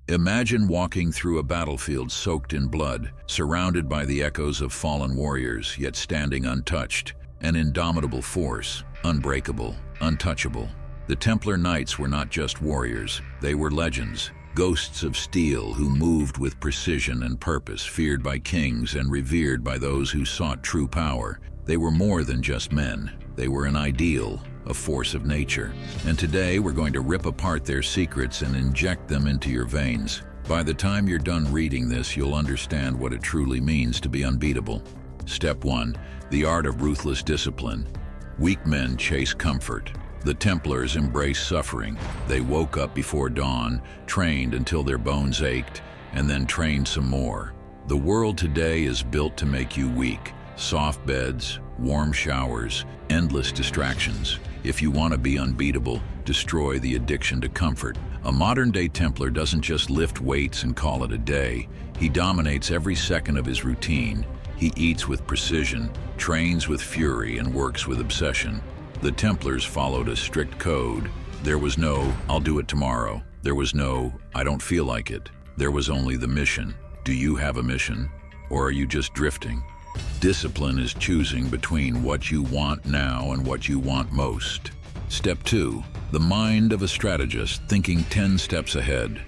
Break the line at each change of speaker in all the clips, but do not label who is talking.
Imagine walking through a battlefield soaked in blood, surrounded by the echoes of fallen warriors, yet standing untouched. An indomitable force, unbreakable, untouchable. The Templar Knights were not just warriors, they were legends, ghosts of steel who moved with precision and purpose, feared by kings and revered by those who sought true power. They were more than just men, they were an ideal, a force of nature. And today we're going to rip apart their secrets and inject them into your veins. By the time you're done reading this, you'll understand what it truly means to be unbeatable. Step 1. The art of ruthless discipline. Weak men chase comfort. The Templars embraced suffering. They woke up before dawn, trained until their bones ached, and then trained some more. The world today is built to make you weak. Soft beds, warm showers, endless distractions. If you want to be unbeatable, destroy the addiction to comfort. A modern-day Templar doesn't just lift weights and call it a day. He dominates every second of his routine. He eats with precision, trains with fury, and works with obsession. The Templars followed a strict code. There was no, "I'll do it tomorrow." There was no, "I don't feel like it." There was only the mission. Do you have a mission? Or are you just drifting? Discipline is choosing between what you want now and what you want most. Step 2. The mind of a strategist, thinking 10 steps ahead.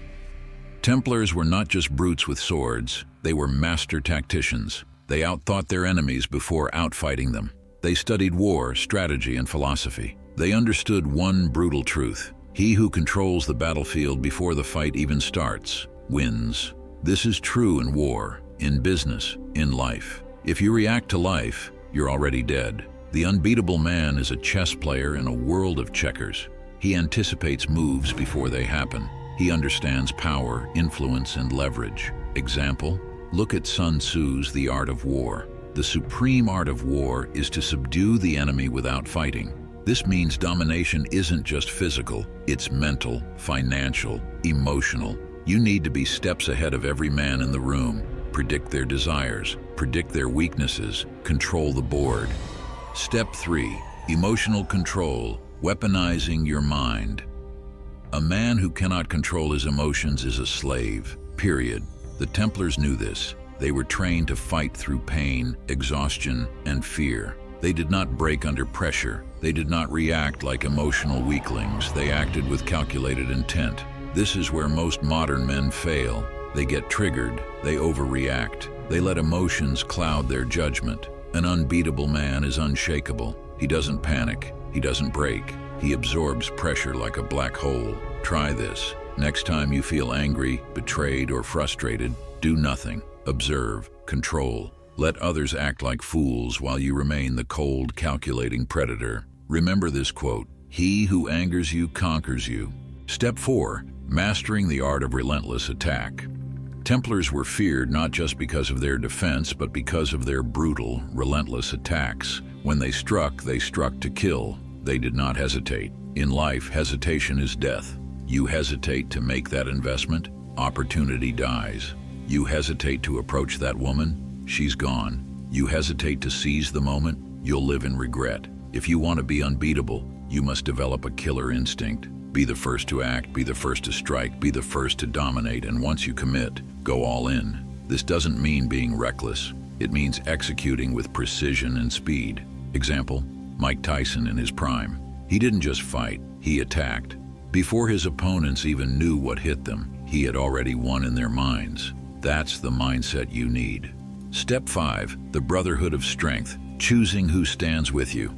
Templars were not just brutes with swords, they were master tacticians. They outthought their enemies before outfighting them. They studied war, strategy, and philosophy. They understood one brutal truth: he who controls the battlefield before the fight even starts, wins. This is true in war, in business, in life. If you react to life, you're already dead. The unbeatable man is a chess player in a world of checkers. He anticipates moves before they happen. He understands power, influence, and leverage. Example, look at Sun Tzu's The Art of War. The supreme art of war is to subdue the enemy without fighting. This means domination isn't just physical, it's mental, financial, emotional. You need to be steps ahead of every man in the room. Predict their desires, predict their weaknesses, control the board. Step 3. Emotional control, weaponizing your mind. A man who cannot control his emotions is a slave, period. The Templars knew this. They were trained to fight through pain, exhaustion, and fear. They did not break under pressure. They did not react like emotional weaklings. They acted with calculated intent. This is where most modern men fail. They get triggered, they overreact, they let emotions cloud their judgment. An unbeatable man is unshakable. He doesn't panic, he doesn't break. He absorbs pressure like a black hole. Try this. Next time you feel angry, betrayed, or frustrated, do nothing. Observe, control. Let others act like fools while you remain the cold, calculating predator. Remember this quote: "He who angers you conquers you." Step 4. Mastering the art of relentless attack. Templars were feared not just because of their defense, but because of their brutal, relentless attacks. When they struck to kill. They did not hesitate. In life, hesitation is death. You hesitate to make that investment, opportunity dies. You hesitate to approach that woman, she's gone. You hesitate to seize the moment, you'll live in regret. If you want to be unbeatable, you must develop a killer instinct. Be the first to act, be the first to strike, be the first to dominate, and once you commit, go all in. This doesn't mean being reckless. It means executing with precision and speed. Example, Mike Tyson in his prime. He didn't just fight, he attacked. Before his opponents even knew what hit them, he had already won in their minds. That's the mindset you need. Step 5, the Brotherhood of Strength, choosing who stands with you.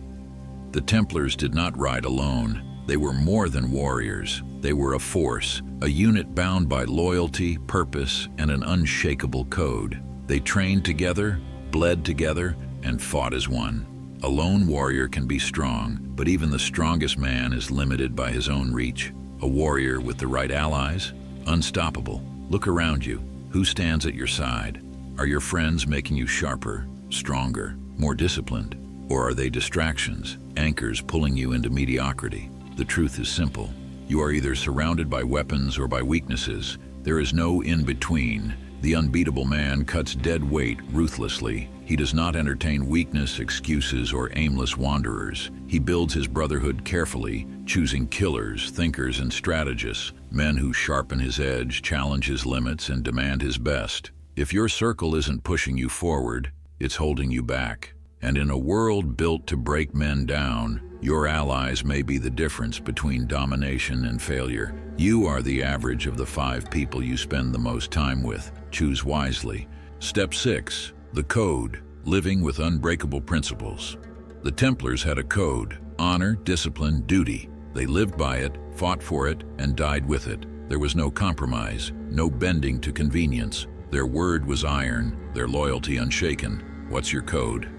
The Templars did not ride alone. They were more than warriors. They were a force, a unit bound by loyalty, purpose, and an unshakable code. They trained together, bled together, and fought as one. A lone warrior can be strong, but even the strongest man is limited by his own reach. A warrior with the right allies, unstoppable. Look around you. Who stands at your side? Are your friends making you sharper, stronger, more disciplined? Or are they distractions, anchors pulling you into mediocrity? The truth is simple. You are either surrounded by weapons or by weaknesses. There is no in-between. The unbeatable man cuts dead weight ruthlessly. He does not entertain weakness, excuses, or aimless wanderers. He builds his brotherhood carefully, choosing killers, thinkers, and strategists, men who sharpen his edge, challenge his limits, and demand his best. If your circle isn't pushing you forward, it's holding you back. And in a world built to break men down, your allies may be the difference between domination and failure. You are the average of the 5 people you spend the most time with. Choose wisely. Step 6. The code. Living with unbreakable principles. The Templars had a code: honor, discipline, duty. They lived by it, fought for it, and died with it. There was no compromise, no bending to convenience. Their word was iron, their loyalty unshaken. What's your code?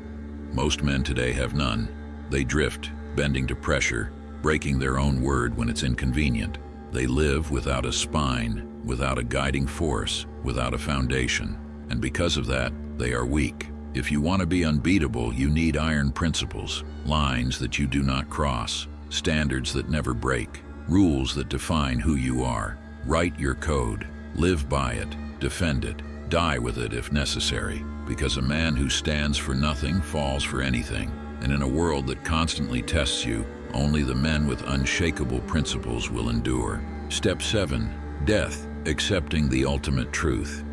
Most men today have none. They drift, bending to pressure, breaking their own word when it's inconvenient. They live without a spine, without a guiding force, without a foundation. And because of that, they are weak. If you want to be unbeatable, you need iron principles, lines that you do not cross, standards that never break, rules that define who you are. Write your code, live by it, defend it, die with it if necessary, because a man who stands for nothing falls for anything. And in a world that constantly tests you, only the men with unshakable principles will endure. Step 7. Death, accepting the ultimate truth.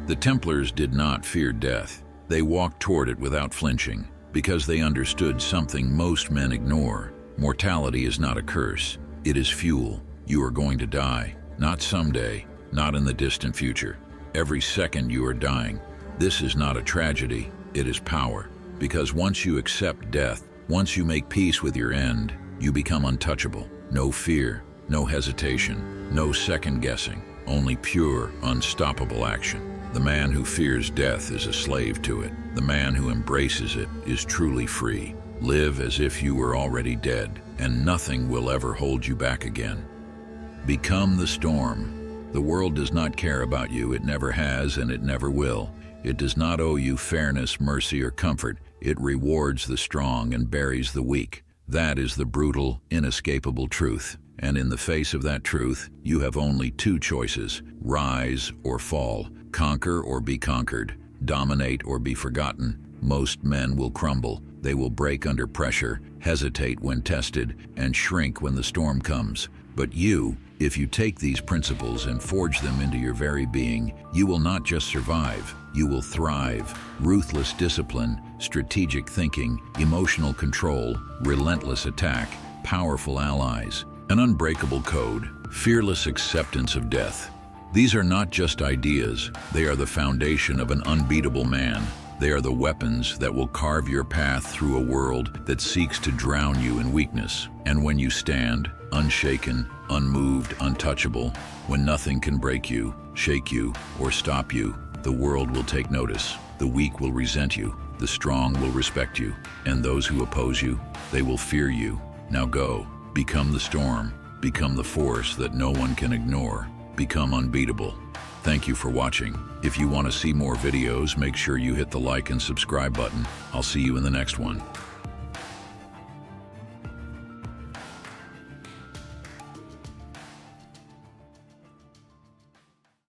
The Templars did not fear death. They walked toward it without flinching, because they understood something most men ignore. Mortality is not a curse. It is fuel. You are going to die. Not someday, not in the distant future. Every second you are dying. This is not a tragedy, it is power. Because once you accept death, once you make peace with your end, you become untouchable. No fear, no hesitation, no second guessing, only pure, unstoppable action. The man who fears death is a slave to it. The man who embraces it is truly free. Live as if you were already dead, and nothing will ever hold you back again. Become the storm. The world does not care about you. It never has, and it never will. It does not owe you fairness, mercy, or comfort. It rewards the strong and buries the weak. That is the brutal, inescapable truth. And in the face of that truth, you have only 2 choices: rise or fall, conquer or be conquered, dominate or be forgotten. Most men will crumble. They will break under pressure, hesitate when tested, and shrink when the storm comes. But you, if you take these principles and forge them into your very being, you will not just survive, you will thrive. Ruthless discipline, strategic thinking, emotional control, relentless attack, powerful allies, an unbreakable code, fearless acceptance of death. These are not just ideas, they are the foundation of an unbeatable man. They are the weapons that will carve your path through a world that seeks to drown you in weakness. And when you stand, unshaken, unmoved, untouchable, when nothing can break you, shake you, or stop you, the world will take notice. The weak will resent you, the strong will respect you, and those who oppose you, they will fear you. Now go, become the storm, become the force that no one can ignore, become unbeatable. Thank you for watching. If you want to see more videos, make sure you hit the like and subscribe button. I'll see you in the next one.